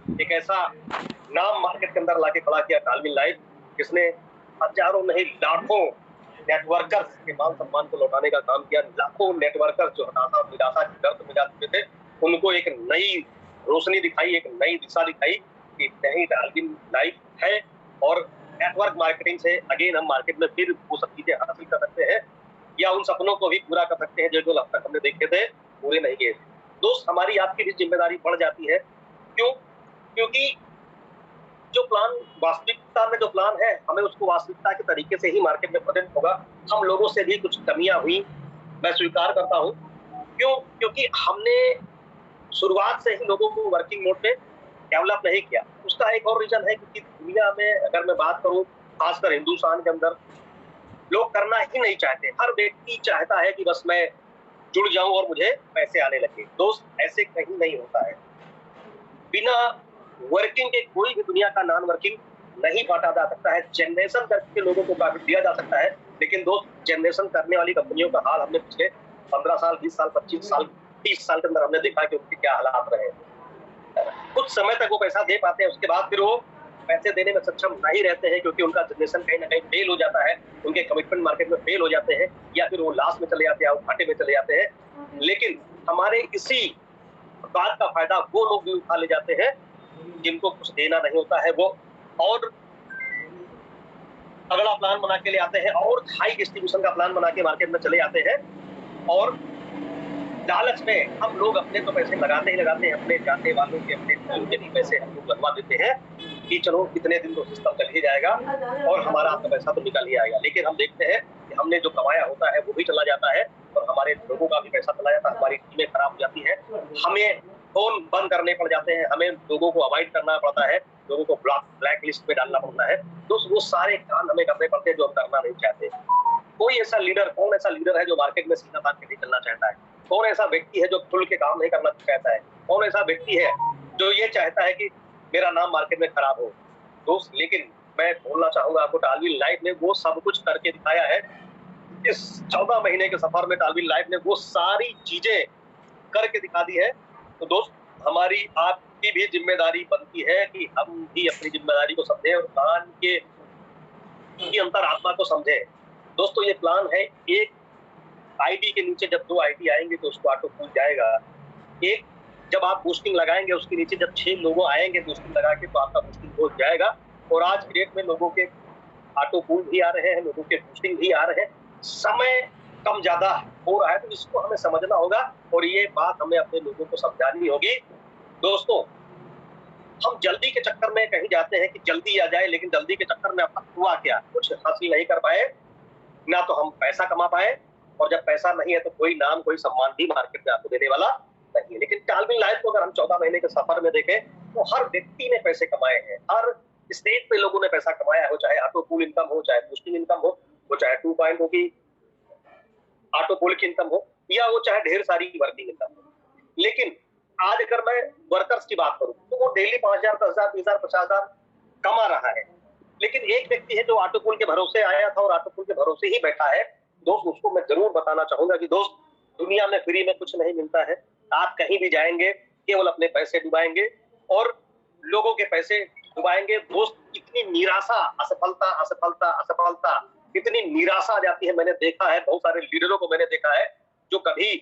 एक ऐसा नाम मार्केट के अंदर लाके खड़ा किया टालविन लाइफ, जिसने हजारों नहीं लाखों नेटवर्कर्स के मान सम्मान को लौटाने का काम किया। लाखों नेटवर्कर्स जो हताशा निराशा की गर्त में जा चुके थे, उनको एक नई रोशनी दिखाई, एक नई दिशा दिखाई कि नहीं, टालविन लाइफ है और नेटवर्क मार्केटिंग से अगेन हम मार्केट में फिर वो सब चीजें हासिल कर सकते हैं, या उन सपनों को भी पूरा कर सकते हैं जो अब तक हमने देखे थे, पूरे नहीं किए। दोस्त, हमारी आपकी भी जिम्मेदारी बढ़ जाती है। क्यों? क्योंकि जो प्लान वास्तविकता में जो प्लान है, हमें उसको वास्तविकता के तरीके से ही मार्केट में प्रेजेंट होगा। हम लोगों से भी कुछ कमियां हुई, मैं स्वीकार करता हूं। क्यों? क्योंकि हमने शुरुआत से ही लोगों को वर्किंग मोड पे डेवलप नहीं किया। उसका एक और रीजन है क्योंकि दुनिया में अगर मैं बात करूं, खासकर हिंदुस्तान के अंदर लोग करना ही नहीं चाहते। हर व्यक्ति चाहता है कि बस मैं जुड़ जाऊं और मुझे पैसे आने लगे। दोस्त, ऐसे कहीं नहीं होता है। बिना वर्किंग के कोई भी दुनिया का नॉन वर्किंग नहीं बांटा जा सकता है। जनरेशन करके लोगों को प्रॉफिट दिया जा सकता है, लेकिन दोस्त, जनरेशन करने वाली कंपनियों का हाल हमने पिछले 15 साल, 20 साल, 25 साल, 30 साल के अंदर हमने देखा कि उनके क्या हालात रहे। कुछ समय तक वो पैसा दे पाते हैं, उसके बाद फिर वो पैसे देने में सक्षम नहीं रहते हैं, क्योंकि उनका जनरेशन कहीं ना कहीं फेल हो जाता है, उनके कमिटमेंट मार्केट में फेल हो जाते हैं, या फिर वो लॉस में चले जाते हैं, घाटे में चले जाते हैं। लेकिन हमारे इसी बात का फायदा वो लोग भी उठा ले जाते हैं जिनको कुछ देना नहीं होता है। वो और अगला प्लान बना के ले आते हैं और हाई डिस्ट्रीब्यूशन का प्लान बना के मार्केट में चले जाते हैं, और लालच में हम लोग अपने तो पैसे लगाते ही लगाते हैं, अपने जानने वालों के, अपने टीम के भी पैसे हम लोग लगवा देते हैं कि चलो कितने दिन तो सिस्टम चल ही जाएगा और हमारा आपका पैसा तो निकल ही आएगा। लेकिन हम देखते हैं कि हमने जो कमाया होता है वो भी चला जाता है, और हमारे लोगों का भी पैसा चला जाता है, हमारी टीमें खराब हो जाती है, हमें फोन बंद करने पड़ जाते हैं, हमें लोगों को अवॉइड करना पड़ता है, लोगों को ब्लैक लिस्ट में डालना पड़ता है। तो वो सारे काम हमें करने पड़ते हैं जो हम करना नहीं चाहते। कोई ऐसा लीडर, कौन ऐसा लीडर है जो मार्केट में सीधा बात नहीं चलना चाहता है? कौन ऐसा व्यक्ति है जो खुल के काम नहीं करना चाहता है? कौन ऐसा व्यक्ति है जो ये चाहता है कि मेरा नाम मार्केट में खराब हो? दोस्त, लेकिन मैं बोलना चाहूंगा आपको, टालविन लाइफ ने वो सब कुछ करके दिखाया है। इस 14 महीने के सफर में टालविन लाइफ ने वो सारी चीजें करके दिखा दी है। तो दोस्त, हमारी आपकी भी जिम्मेदारी बनती है कि हम भी अपनी जिम्मेदारी को समझें और प्लान के की अंतरात्मा को समझें। दोस्तों, ये प्लान है, एक आईडी के नीचे जब 2 आईडी आएंगे तो उसको ऑटो पूल जाएगा। एक जब आप बूस्टिंग लगाएंगे उसके नीचे जब 6 लोगों आएंगे बूस्टिंग लगा के, तो आपका बूस्टिंग हो जाएगा। और आज की डेट में लोगों के ऑटो पूल भी आ रहे हैं, लोगों के बूस्टिंग भी आ रहे हैं। समय कम ज्यादा हो रहा है, तो इसको हमें समझना होगा और ये बात हमें अपने लोगों को समझानी होगी। दोस्तों, हम जल्दी के चक्कर में कहीं जाते हैं कि जल्दी आ जाए, लेकिन जल्दी के चक्कर में अब तक हुआ क्या? कुछ हासिल नहीं कर पाए, ना तो हम पैसा कमा पाए, और जब पैसा नहीं है तो कोई नाम, कोई सम्मान भी मार्केट में आपको देने वाला नहीं है। लेकिन टालविन लाइफ को अगर हम 14 महीने के सफर में देखें तो हर व्यक्ति ने पैसे कमाए हैं, हर स्टेज पे लोगों ने पैसा कमाया हो, चाहे ऑटो पूल इनकम हो, चाहे बूस्टिंग इनकम हो, वो चाहे 2.0 की ऑटो पूल की इनकम हो, या वो चाहे ढेर सारी वर्किंग इनकम हो। लेकिन आज अगर मैं वर्कर्स की बात करूं तो वो डेली 5,000, 10,000, 20,000, 50,000 कमा रहा है। लेकिन एक व्यक्ति है जो ऑटो पूल के भरोसे आया था और ऑटो पूल के भरोसे ही बैठा है। दोस्त, उसको मैं जरूर बताना चाहूंगा कि दोस्त, दुनिया में फ्री में कुछ नहीं मिलता है। आप कहीं भी जाएंगे केवल अपने पैसे डुबाएंगे और लोगों के पैसे डुबाएंगे। दोस्त, इतनी निराशा, असफलता, असफलता, असफलता, इतनी निराशा आ जाती है। मैंने देखा है, बहुत सारे लीडरों को मैंने देखा है जो कभी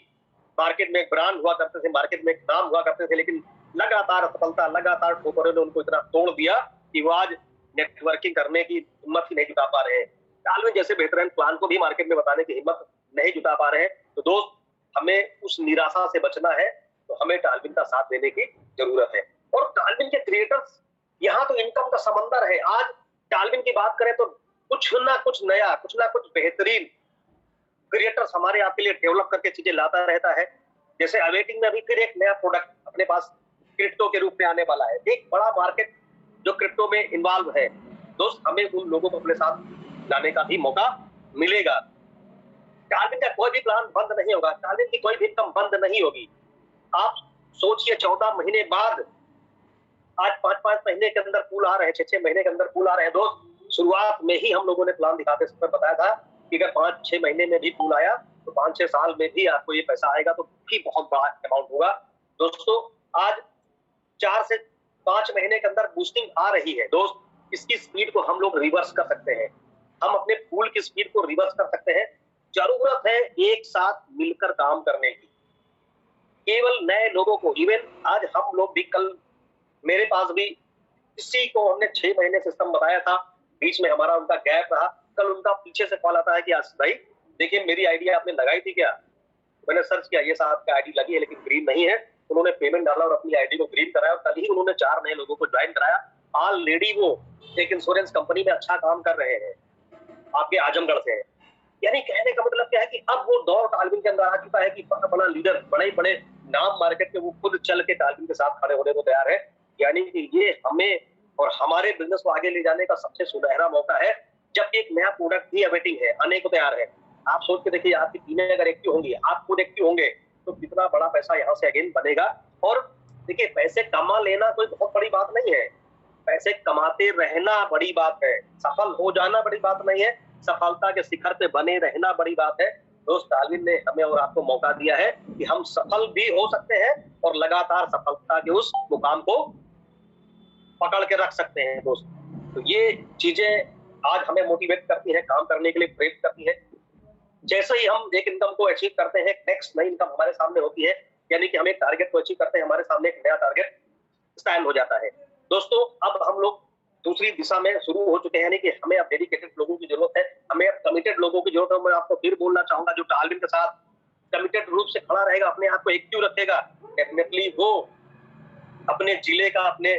मार्केट में एक ब्रांड हुआ करते थे, मार्केट में एक नाम हुआ करते थे, लेकिन लगातार असफलता, लगातार ठोकरों ने उनको इतना तोड़ दिया कि वो आज नेटवर्किंग करने की हिम्मत ही नहीं जुटा पा रहे हैं। टालविन जैसे बेहतरीन प्लान को भी मार्केट में बताने की हिम्मत नहीं जुटा पा रहे हैं। तो दोस्त, हमें उस निराशा से बचना है, तो हमें टालविन का साथ देने की जरूरत है। और टालविन के क्रिएटर्स, यहाँ तो इनकम का समंदर है। आज टालविन की बात करें तो कुछ ना कुछ नया, कुछ ना कुछ बेहतरीन क्रिएटर्स हमारे आपके लिए डेवलप करके चीजें लाता रहता है। जैसे अवेटिंग में अभी फिर एक नया प्रोडक्ट अपने पास क्रिप्टो के रूप में आने वाला है। एक बड़ा मार्केट जो क्रिप्टो में इन्वॉल्व है। दोस्त, हमें उन लोगों को अपने साथ लाने का भी मौका मिलेगा। टालविन का कोई भी प्लान बंद नहीं होगा, टालविन की कोई भी इनकम बंद नहीं होगी। आप सोचिए, 14 महीने बाद आज 5-5 महीने के अंदर पूल आ रहे हैं, 6-6 महीने के अंदर पूल आ रहे हैं। दोस्त, शुरुआत में ही हम लोगों ने प्लान दिखाते समय बताया था कि अगर 5-6 महीने में भी पूल आया तो 5-6 साल में भी आपको ये पैसा आएगा, तो भी बहुत बड़ा अमाउंट होगा। दोस्तों, आज 4 से 5 महीने के अंदर बूस्टिंग आ रही है दोस्त, इसकी स्पीड को हम लोग रिवर्स कर सकते हैं, हम अपने पूल की स्पीड को रिवर्स कर सकते हैं। जरूरत है एक साथ मिलकर काम करने की, केवल नए लोगों को, इवन आज हम लोग भी, कल मेरे पास भी किसी को हमने 6 महीने सिस्टम बताया था, बीच में हमारा उनका गैप रहा, कल उनका पीछे से कॉल आता है कि आशीष भाई देखिए मेरी आईडी आपने लगाई थी क्या, मैंने सर्च किया, ये साहब का आईडी लगी है लेकिन ग्रीन नहीं है। उन्होंने पेमेंट डाला और अपनी आईडी को ग्रीन कराया, और कल ही उन्होंने 4 नए लोगों को ज्वाइन कराया। ऑलरेडी वो एक इंश्योरेंस कंपनी में अच्छा काम कर रहे हैं, आपके आजमगढ़ से है। यानी कहने का मतलब क्या है कि अब वो दौर टालविन के अंदर आ चुका है कि बड़ा बड़ा लीडर, बड़े बड़े नाम मार्केट के, वो खुद चल के टालविन के साथ खड़े होने को तैयार है। यानी कि ये हमें और हमारे बिजनेस को आगे ले जाने का सबसे सुनहरा मौका है, जब एक नया प्रोडक्ट भी अवेटिंग है, आने को तैयार है। आप सोच के देखिए, आपकी टीमें अगर एक्टिव होंगी, आप खुद एक्टिव होंगे, तो कितना बड़ा पैसा यहाँ से अगेन बनेगा। और देखिए, पैसे कमा लेना कोई बहुत बड़ी बात नहीं है, पैसे कमाते रहना बड़ी बात है, सफल हो जाना बड़ी बात नहीं है, सफलता के शिखर पे बने रहना बड़ी बात है। दोस्त, टालविन ने हमें और आपको मौका दिया है कि हम सफल भी हो सकते हैं और लगातार सफलता के उस मुकाम को पकड़ के रख सकते हैं दोस्त। तो ये चीजें आज हमें मोटिवेट करती हैं, काम करने के लिए प्रेरित करती हैं। जैसे ही हम एक इनकम को अचीव करते हैं, नेक्स्ट नई इनकम हमारे सामने होती है, यानी कि हम एक टारगेट को अचीव करते हैं, हमारे सामने एक नया टारगेट स्टैंड हो जाता है। दोस्तों, अब हम लोग दूसरी दिशा में शुरू हो चुके हैं, यानी कि हमें अब डेडिकेटेड लोगों की जरूरत है, हमें अब कमिटेड लोगों की जरूरत है। मैं आपको फिर बोलना चाहूंगा, जो टालविन के साथ कमिटेड रूप से खड़ा रहेगा, अपने आप को एक्टिव रखेगा, डेफिनेटली वो अपने जिले का, अपने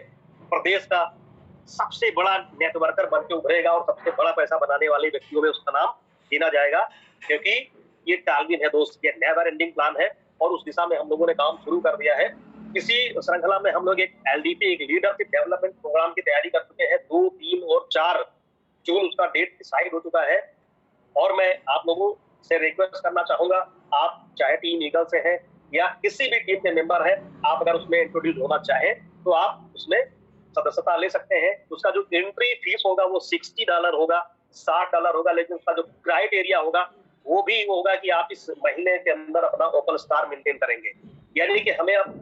प्रदेश का सबसे बड़ा नेटवर्कर बन के उभरेगा और सबसे बड़ा पैसा बनाने वाले व्यक्तियों में उसका नाम गिना जाएगा। क्योंकि ये टालविन है दोस्त, ये नेवर एंडिंग प्लान है और उस दिशा में हम लोगों ने काम शुरू कर दिया है। इसी श्रृंखला में हम लोग एक एलडीपी, एक लीडरशिप डेवलपमेंट प्रोग्राम की तैयारी कर चुके हैं। 2, 3 और 4 जून उसका डेट डिसाइड हो चुका है। और मैं आप लोगों से रिक्वेस्ट करना चाहूंगा, आप चाहे टीम ईगल से हैं या किसी भी टीम के मेंबर हैं, आप अगर उसमें इंट्रोड्यूस होना चाहें तो आप उसमें सदस्यता ले सकते हैं। उसका जो एंट्री फीस होगा वो $60 होगा, $60 होगा, लेकिन उसका जो क्राइटेरिया होगा वो भी होगा कि आप इस महीने के अंदर अपना ओपन स्टार मेंटेन करेंगे। यानी कि हमें अब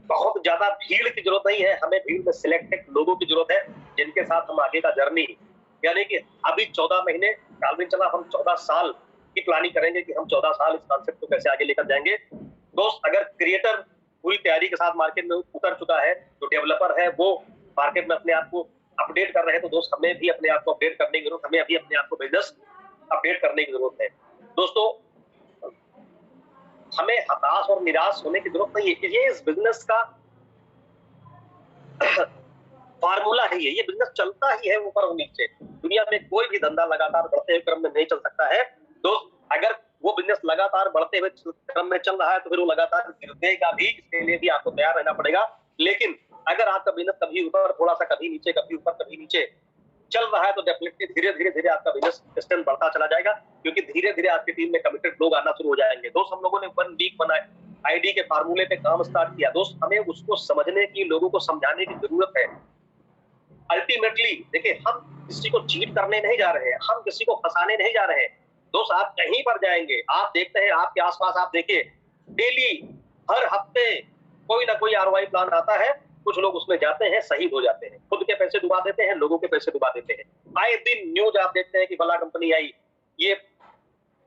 बहुत ज्यादा भीड़ की जरूरत नहीं है, हमें भीड़ में सिलेक्टेड लोगों की जरूरत है जिनके साथ हम आगे का जर्नी, यानी कि अभी 14 महीने टालविन चला, हम 14 साल की प्लानिंग करेंगे कि हम 14 साल इस कॉन्सेप्ट को कैसे आगे लेकर जाएंगे। दोस्त, अगर क्रिएटर पूरी तैयारी के साथ मार्केट में उतर चुका है, जो डेवलपर है वो मार्केट में अपने आप को अपडेट कर रहे हैं, तो दोस्त हमें भी अपने आप को अपडेट करने की जरूरत, हमें अभी अपने आप को बिजनेस अपडेट करने की जरूरत है। दोस्तों, हमें हताश और निराश होने की जरूरत नहीं है, ये इस बिजनेस का फार्मूला है, ये बिजनेस चलता ही है ऊपर और नीचे। दुनिया में कोई भी धंधा लगातार बढ़ते हुए क्रम में नहीं चल सकता है दोस्त। अगर वो बिजनेस लगातार बढ़ते हुए क्रम में चल रहा है तो फिर वो लगातार गिरने भी, इसके लिए भी आपको तैयार रहना पड़ेगा। लेकिन अगर आपका बिजनेस कभी ऊपर, थोड़ा सा कभी नीचे, कभी ऊपर कभी नीचे चल रहा है, तो डेफिनेटली धीरे धीरे आपका बिजनेस स्ट्रेंथ बढ़ता चला जाएगा, क्योंकि धीरे धीरे आपकी टीम में कमिटेड लोग आना शुरू हो जाएंगे। दोस्त, हम लोगों ने 1 वीक बनाए आईडी के फार्मूले पे काम स्टार्ट किया। दोस्त, हमें उसको समझने की, लोगों को समझाने की जरूरत है। अल्टीमेटली देखिए, हम किसी को चीट करने नहीं जा रहे हैं, हम किसी को फंसाने नहीं जा रहे हैं। दोस्त, आप कहीं पर जाएंगे, आप देखते हैं आपके आसपास, आप देखिए डेली, हर हफ्ते कोई ना कोई आरओआई प्लान आता है, कुछ लोग उसमें जाते हैं, शहीद हो जाते हैं, खुद के पैसे डुबा देते हैं, लोगों के पैसे डुबा देते हैं। आए दिन न्यूज आप देखते हैं कि फला कंपनी आई, ये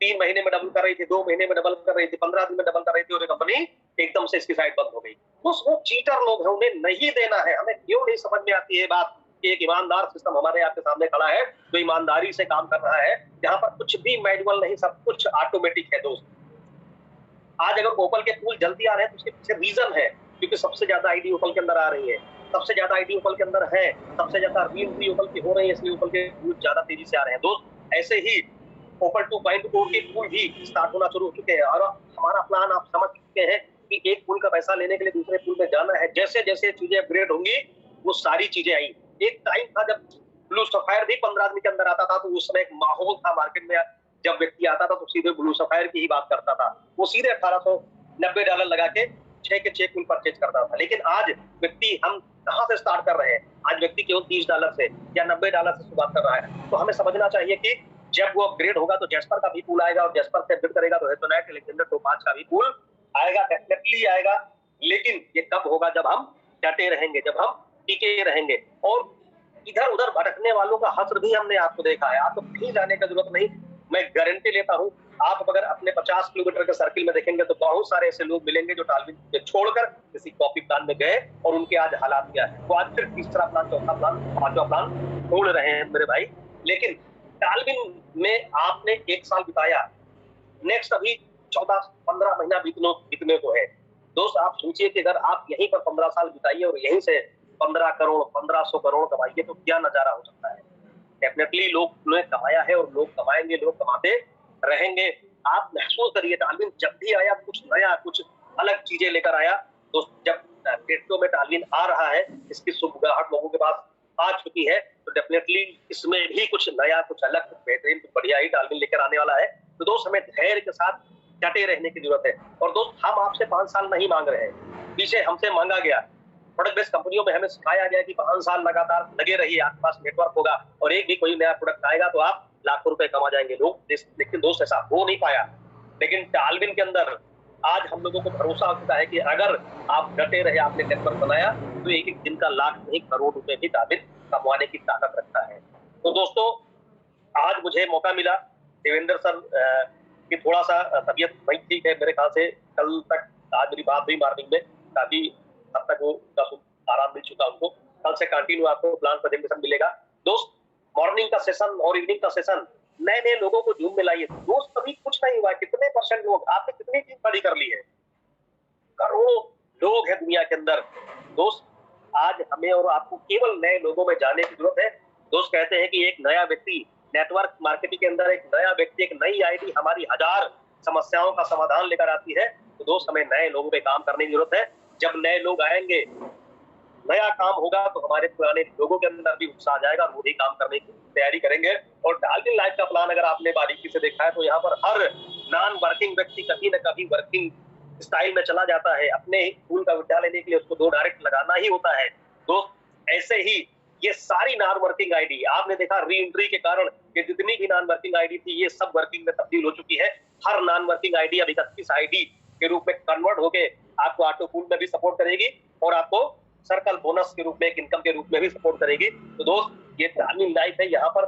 3 महीने में डबल कर रही थी, 2 महीने में डबल कर रही थी, 15 दिन में डबल कर रही थी, और ये कंपनी एकदम से इसकी साइड बंद हो गई। वो चीटर लोग हैं, उन्हें नहीं देना है। हमें क्यों नहीं समझ में आती है बात कि एक ईमानदार सिस्टम हमारे आपके सामने खड़ा है, जो ईमानदारी से काम कर रहा है, जहां पर कुछ भी मैनुअल नहीं, सब कुछ ऑटोमेटिक है। दोस्त, आज अगर ओपल के पूल जल्दी आ रहे हैं तो उसके पीछे रीजन है, क्योंकि सबसे ज्यादा आईडी ओपल के अंदर आ रही है, सबसे ज्यादा आईडी ओपल के अंदर है, सबसे ज्यादा रील ओपल की हो रही है, इसलिए ओपल के पूल ज्यादा तेजी से आ रहे हैं। दोस्त, ऐसे ही ओपल 2.0 के पूल भी स्टार्ट होना शुरू हो चुके हैं, और हमारा प्लान आप समझ चुके हैं कि एक पूल का पैसा लेने के लिए दूसरे पूल में जाना है। जैसे जैसे चीजें अपग्रेड होंगी, वो सारी चीजें आई। एक टाइम था जब ब्लू सफायर भी 15 दिन के अंदर आता था, तो उस समय एक माहौल था मार्केट में, जब व्यक्ति आता था तो सीधे ब्लू सफायर की ही बात करता था, वो सीधे $1890 लगा के 6 के 6 पूल परचेज करता था। लेकिन आज व्यक्ति, हम कहां से स्टार्ट कर रहे हैं, आज व्यक्ति केवल $30 से या $90 से शुरुआत कर रहा है। तो हमें समझना चाहिए कि जब वो अपग्रेड होगा तो जैस्पर का भी पूल आएगा, और जैस्पर से अपग्रेड करेगा तो हेसोनाइट, अलेक्जेंडर, टोपाज का भी पूल आएगा, डेफिनेटली आएगा। लेकिन ये कब होगा, जब हम डटे रहेंगे, जब हम टिके रहेंगे। और इधर उधर भटकने वालों का हश्र भी हमने आपको देखा है, आपको कहीं जाने की जरूरत नहीं। मैं गारंटी लेता हूं, आप अगर अपने 50 किलोमीटर के सर्किल में देखेंगे तो बहुत सारे ऐसे लोग मिलेंगे जो टालविन छोड़कर किसी कॉफी प्लान में गए और उनके आज हालात क्या है। वो आज फिर तीसरा प्लान, चौथा प्लान, पांचवा प्लान छोड़ रहे हैं मेरे भाई। लेकिन टालविन में आपने 1 साल बिताया, नेक्स्ट अभी 14-15 महीना बीतने को है। दोस्त आप सोचिए कि अगर आप यहीं पर 15 साल बिताइए और यहीं से 15 करोड़ 1500 करोड़ कमाइए तो क्या नजारा हो सकता है। डेफिनेटली लोग ने कमाया है और लोग कमाएंगे, लोग कमाते रहेंगे। आप महसूस करिए, टालविन जब भी आया कुछ नया, कुछ अलग चीजें लेकर आया। तो जब क्रिप्टो में टालविन आ रहा है, इसकी सुबगाहट लोगों के पास आ चुकी है, तो डेफिनेटली इसमें भी कुछ नया, कुछ अलग, कुछ बेहतरीन, कुछ बढ़िया ही टालविन लेकर आने वाला है। तो दोस्त हमें धैर्य के साथ डटे रहने की जरूरत है। और दोस्त हम आपसे 5 साल नहीं मांग रहे हैं, पीछे हमसे मांगा गया। प्रोडक्ट बेस्ड कंपनियों में हमें सिखाया गया कि 5 साल लगातार लगे रहिए, आपके पास नेटवर्क होगा और एक भी कोई नया प्रोडक्ट आएगा तो आप लाखों रुपए कमा जाएंगे लोग। लेकिन दोस्त ऐसा हो नहीं पाया। लेकिन टालविन के अंदर आज हम लोगों को भरोसा हो चुका है कि अगर आप डटे रहे, आपने नेटवर्क बनाया, तो एक एक दिन का लाख नहीं करोड़ रुपए भी टालविन कमाने की ताकत रखता है। तो दोस्तों आज मुझे मौका मिला, देवेंद्र सर की थोड़ा सा तबीयत नहीं ठीक है मेरे ख्याल से, कल तक आज मेरी बात हुई मॉर्निंग में, काफी हद तक वो आराम मिल चुका उनको। कल से कंटिन्यू आपको प्लान प्रेजेंटेशन मिलेगा। दोस्त मॉर्निंग का सेशन और इवनिंग का सेशन नए नए लोगों को जूम में लाइए। दोस्त कभी कुछ नहीं हुआ, कितने % लोग, आपने कितनी टीम खड़ी कर ली है, करोड़ों लोग हैं दुनिया के अंदर। दोस्त आज हमें और आपको केवल नए लोगों में जाने की जरूरत है। दोस्त कहते हैं कि एक नया व्यक्ति नेटवर्क मार्केटिंग के अंदर, एक नया व्यक्ति, एक नई आईडी हमारी 1000 समस्याओं का समाधान लेकर आती है। तो दोस्त हमें नए लोगों पे काम करने की जरूरत है। जब नए लोग आएंगे, नया काम होगा, तो हमारे पुराने लोगों के अंदर भी उत्साह आ जाएगा और वो भी काम करने की तैयारी करेंगे। और टालविन लाइफ का प्लान अगर आपने बारीकी से देखा है तो यहाँ पर हर नॉन वर्किंग व्यक्ति कभी न कभी वर्किंग स्टाइल में चला जाता है। अपने फूल का विद्या लेने के लिए उसको 2 डायरेक्ट लगाना ही होता है। दोस्त ऐसे ही ये सारी नॉन वर्किंग आईडी आपने देखा, री एंट्री के कारण ये जितनी भी नॉन वर्किंग आईडी थी, ये सब वर्किंग में तब्दील हो चुकी है। हर नॉन वर्किंग आईडी अब 31 आईडी के रूप में कन्वर्ट होके आपको ऑटो पूल में भी सपोर्ट करेगी और आपको सर्कल बोनस के रूप में, एक इनकम के रूप में भी सपोर्ट करेगी। तो दोस्त ये टालविन लाइफ है, यहाँ पर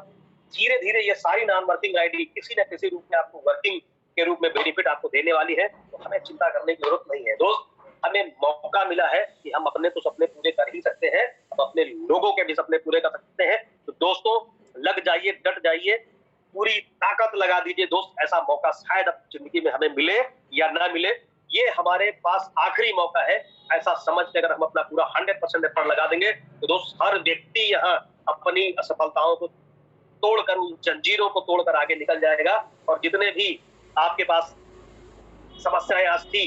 धीरे धीरे ये सारी नॉन वर्किंग आईडी किसी न किसी रूप में आपको वर्किंग के रूप में बेनिफिट आपको देने वाली है। तो हमें चिंता करने की जरूरत नहीं है। दोस्त हमें मौका मिला है कि हम अपने तो सपने पूरे कर ही सकते हैं, हम अपने लोगों के भी सपने पूरे कर सकते हैं। तो दोस्तों लग जाइए, डट जाइए, पूरी ताकत लगा दीजिए। दोस्त ऐसा मौका शायद अब जिंदगी में हमें मिले या ना मिले, ये हमारे पास आखिरी मौका है। ऐसा समझ के अगर हम अपना पूरा 100% एफर्ट लगा देंगे तो दोस्त हर व्यक्ति यहाँ अपनी असफलताओं को तोड़कर, उन जंजीरों को तोड़कर आगे निकल जाएगा। और जितने भी आपके पास समस्याएं आज थी,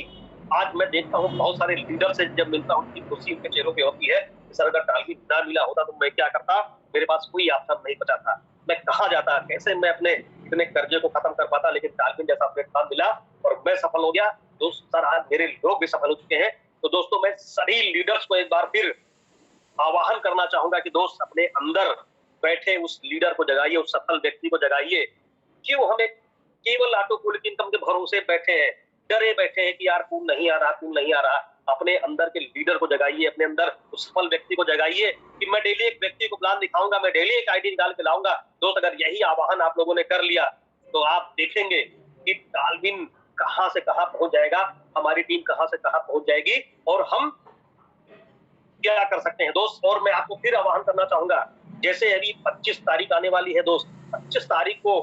आज मैं देखता हूँ बहुत सारे लीडर से जब मिलता हूँ, उनकी खुशी उनके चेहरों पे होती है। सर अगर टालविन ना मिला होता तो मैं क्या करता, मेरे पास कोई ऑप्शन नहीं बचा था, मैं कहाँ जाता, कैसे मैं अपने इतने कर्जे को खत्म कर पाता। लेकिन टालविन जैसा प्लेटफॉर्म मिला और मैं सफल हो गया। दोस्त सर आज मेरे लोग भी सफल हो चुके हैं। तो दोस्तों मैं सभी लीडर्स को एक बार फिर आह्वान करना चाहूंगा कि दोस्त अपने अंदर बैठे उस लीडर को जगाइए, उस सफल व्यक्ति को जगाइए। क्यों हमें केवल ऑटो पूल की इनकम के भरोसे बैठे हैं, डरे बैठे हैं कि यार पूल नहीं आ रहा, पूल नहीं आ रहा। अपने अंदर के लीडर को जगाइए, अपने अंदर उस सफल व्यक्ति को जगाइए कि मैं डेली एक व्यक्ति को प्लान दिखाऊंगा, मैं डेली एक आईडी निकाल के लाऊंगा। दोस्त अगर यही आह्वान आप लोगों ने कर लिया तो आप देखेंगे कि टालविन कहां से कहां पहुंच जाएगा, हमारी टीम कहां से कहां पहुंच जाएगी और हम क्या कर सकते हैं। दोस्त और मैं आपको फिर आह्वान करना चाहूंगा, जैसे अभी 25 तारीख आने वाली है दोस्त, 25 तारीख को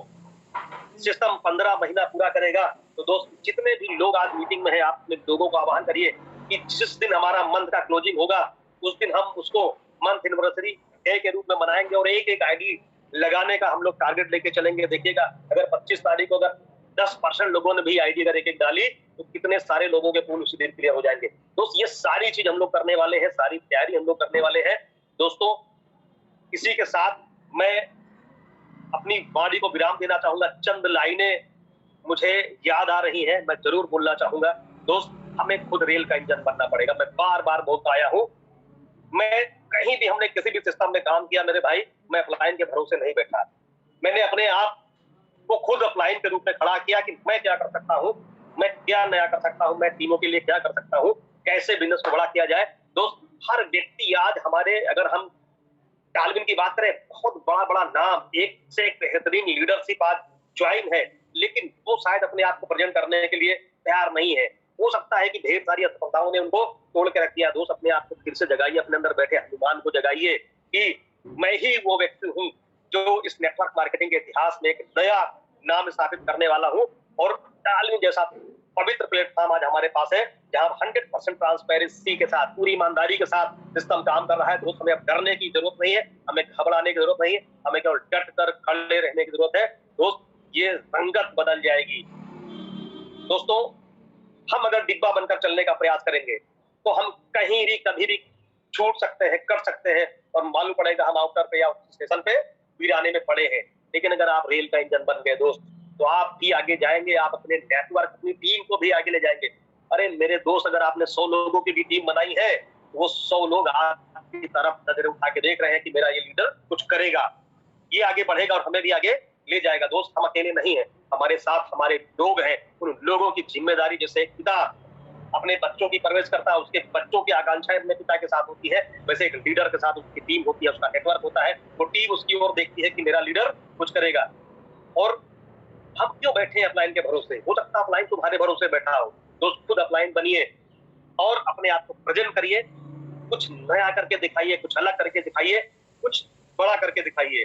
सिस्टम 15 महीना पूरा करेगा। तो दोस्त जितने भी लोग आज मीटिंग में है, आप लोगों को आह्वान करिए कि जिस दिन हमारा मंथ का क्लोजिंग होगा उस दिन हम उसको मंथ एनिवर्सरी डे के रूप में मनाएंगे और एक एक आईडी लगाने का हम लोग टारगेट लेके चलेंगे। देखिएगा अगर 25 तारीख को अगर 10% लोगों ने भी आईडी अगर एक एक डाली तो कितने सारे लोगों के पूल उसी दिन क्लियर हो जाएंगे। दोस्त ये सारी चीज हम लोग करने वाले हैं, सारी तैयारी हम लोग करने वाले हैं। दोस्तों इसी के साथ मैं अपनी वाणी को विराम देना चाहूंगा। चंद लाइनें मुझे याद आ रही हैं, मैं जरूर बोलना चाहूंगा। दोस्त हमें खुद रेल का इंजन बनना पड़ेगा। मैं बार बार बोलता आया हूं, मैं कहीं भी हमने किसी भी सिस्टम में काम किया मेरे भाई, मैं अपलाइन के भरोसे नहीं बैठा। मैंने अपने आप को खुद अपलाइन के रूप में खड़ा किया कि मैं क्या कर सकता हूं, मैं क्या नया कर सकता हूं, मैं टीमों के लिए क्या कर सकता हूं, कैसे बिजनेस को बड़ा किया जाए। दोस्त हर व्यक्ति आज हमारे, अगर हम टालविन की बात करें, बहुत बड़ा बड़ा नाम, एक से एक बेहतरीन लीडरशिप आज ज्वाइन है, लेकिन वो शायद अपने आप को प्रेजेंट करने के लिए तैयार नहीं है। हो सकता है कि ढेर सारी असफलताओं ने उनको तोड़ के रख दिया। दोस्त, अपने आप को फिर से जगाइए, अपने अंदर बैठे हनुमान को जगाइए कि मैं ही वो व्यक्ति हूँ जो इस नेटवर्क मार्केटिंग के इतिहास में एक नया नाम स्थापित करने वाला हूँ। और टालविन जैसा पवित्र प्लेटफॉर्म आज हमारे पास है, जहां 100% ट्रांसपेरेंसी के साथ, पूरी ईमानदारी के साथ सिस्टम काम कर रहा है। दोस्त, हमें अब डरने की जरूरत नहीं है, हमें घबराने की जरूरत नहीं है, हमें केवल डट कर खड़े रहने की जरूरत है। दोस्त, ये रंगत बदल जाएगी। दोस्तों, हम अगर डिब्बा बनकर चलने का प्रयास करेंगे तो हम कहीं भी कभी भी छूट सकते हैं, कर सकते हैं, और मालूम पड़ेगा हम आउटर पे या स्टेशन पे वीराने में पड़े हैं। लेकिन अगर आप रेल का इंजन बन गए दोस्त, तो आप भी आगे जाएंगे, आप अपने नेटवर्क, अपनी टीम को भी आगे ले जाएंगे। अरे मेरे दोस्त, अगर आपने 100 लोगों की भी टीम बनाई है, वो 100 लोग आपकी तरफ नजर उठा के देख रहे हैं कि मेरा ये लीडर कुछ करेगा, ये आगे बढ़ेगा और हमें भी आगे ले जाएगा। दोस्त, हम अकेले नहीं है, हमारे साथ हमारे लोग हैं। उन लोगों की जिम्मेदारी, जैसे पिता अपने बच्चों की परवरिश करता है, उसके बच्चों की आकांक्षाएं अपने पिता के साथ होती है, वैसे एक लीडर के साथ उसकी टीम होती है, उसका नेटवर्क होता है। वो टीम उसकी ओर देखती है कि मेरा लीडर कुछ करेगा। और हम क्यों बैठे हैं अपलाइन के भरोसे? हो सकता है अपलाइन तुम्हारे भरोसे बैठा हो। दोस्त, खुद अपलाइन बनिए और अपने आप को प्रेजेंट करिए, कुछ नया करके दिखाइए, कुछ अलग करके दिखाइए, कुछ बड़ा करके दिखाइए।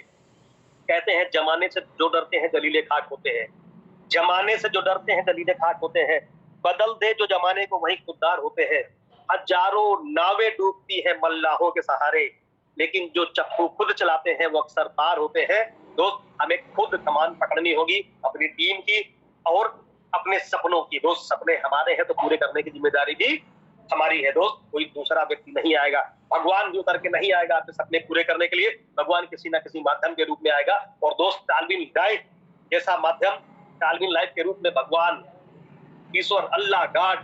कहते हैं जमाने से जो डरते हैं दलीले खाक होते हैं, जमाने से जो डरते हैं दलीले खाक होते हैं, बदल दे जो जमाने को वही खुददार होते हैं। हजारों नावें डूबती हैं मल्लाहों के सहारे, लेकिन जो चप्पू खुद चलाते हैं वो अक्सर पार होते हैं। दोस्त, हमें खुद कमान पकड़नी होगी अपनी टीम की और अपने सपनों की। दोस्त, सपने हमारे हैं तो पूरे करने की जिम्मेदारी भी हमारी है। दोस्त, कोई दूसरा व्यक्ति नहीं आएगा, भगवान भी उतर के नहीं आएगा आपके सपने पूरे करने के लिए, भगवान किसी ना किसी माध्यम के रूप में आएगा। और दोस्त, टालविन लाइफ जैसा माध्यम, टालविन लाइफ के रूप में भगवान, ईश्वर, अल्लाह, गॉड,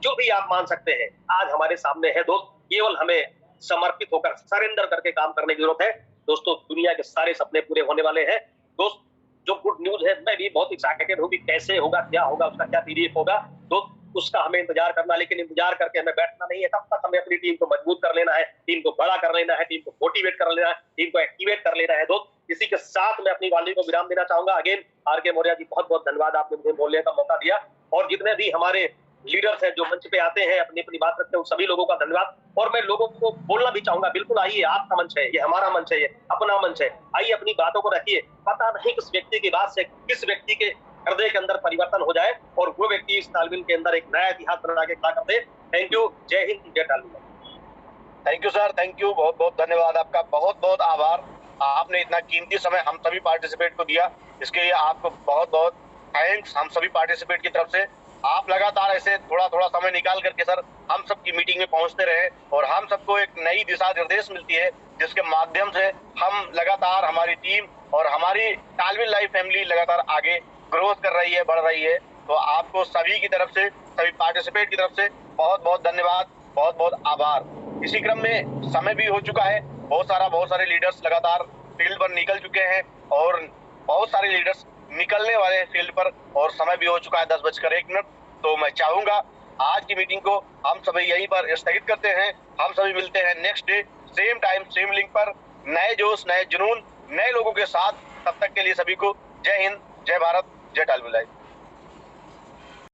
जो भी आप मान सकते हैं, आज हमारे सामने है। दोस्त, केवल हमें समर्पित होकर, सरेंडर करके काम करने की जरूरत है। दोस्तों, दुनिया के सारे सपने पूरे होने वाले हैं। दोस्त, जो गुड न्यूज है, मैं भी बहुत एक्साइटेड हूँ कि कैसे होगा, क्या होगा, उसका क्या पीडीएफ होगा। दोस्त, उसका हमें इंतजार करना, लेकिन इंतजार करके हमें बैठना नहीं है। तब तक हमें अपनी टीम को मजबूत कर लेना है, टीम को बड़ा कर लेना है, टीम को मोटिवेट कर लेना है, टीम को एक्टिवेट कर लेना है। दोस्त, इसी के साथ मैं अपनी वाणी को विराम देना चाहूंगा। Again R K. मौर्य जी, बहुत बहुत धन्यवाद, आपने मुझे बोलने का मौका दिया। और जितने भी हमारे लीडर्स हैं जो मंच पे आते हैं, अपनी अपनी बात रखते हैं, उन सभी लोगों का धन्यवाद। और मैं लोगों को बोलना भी चाहूंगा, बिल्कुल आइए, आपका मंच है ये, हमारा मंच है ये, अपना मंच है। आइए, अपनी बातों को रखिए। पता नहीं किस व्यक्ति की बात से किस व्यक्ति के हृदय के अंदर परिवर्तन हो जाए और वो व्यक्ति इस टालविन के अंदर एक नया इतिहास बना के खड़ा कर दे। Thank you. जय हिंद, जय टालविन। Thank you sir, thank you, बहुत बहुत धन्यवाद आपका, बहुत बहुत आभार। आपने इतना कीमती समय हम सभी पार्टिसिपेट को दिया, इसके लिए आपको बहुत बहुत थैंक्स हम सभी पार्टिसिपेट की तरफ से। आप लगातार ऐसे थोड़ा थोड़ा समय निकाल करके सर हम सबकी मीटिंग में पहुंचते रहे और हम सबको एक नई दिशा निर्देश मिलती है, जिसके माध्यम से हम लगातार, हमारी टीम और हमारी टालविन लाइफ फैमिली लगातार आगे ग्रोथ कर रही है, बढ़ रही है। तो आपको सभी की तरफ से, सभी पार्टिसिपेट की तरफ से बहुत बहुत धन्यवाद, बहुत बहुत आभार। इसी क्रम में समय भी हो चुका है, बहुत सारे लीडर्स लगातार फील्ड पर निकल चुके हैं और बहुत सारे लीडर्स निकलने वाले हैं फील्ड पर, और समय भी हो चुका है 10:01। तो मैं चाहूंगा आज की मीटिंग को हम सभी यहीं पर स्थगित करते हैं। हम सभी मिलते हैं next day same time same link पर, नए जोश, नए जुनून, नए लोगों के साथ। तब तक के लिए सभी को जय हिंद, जय भारत, जय टालविन लाइफ।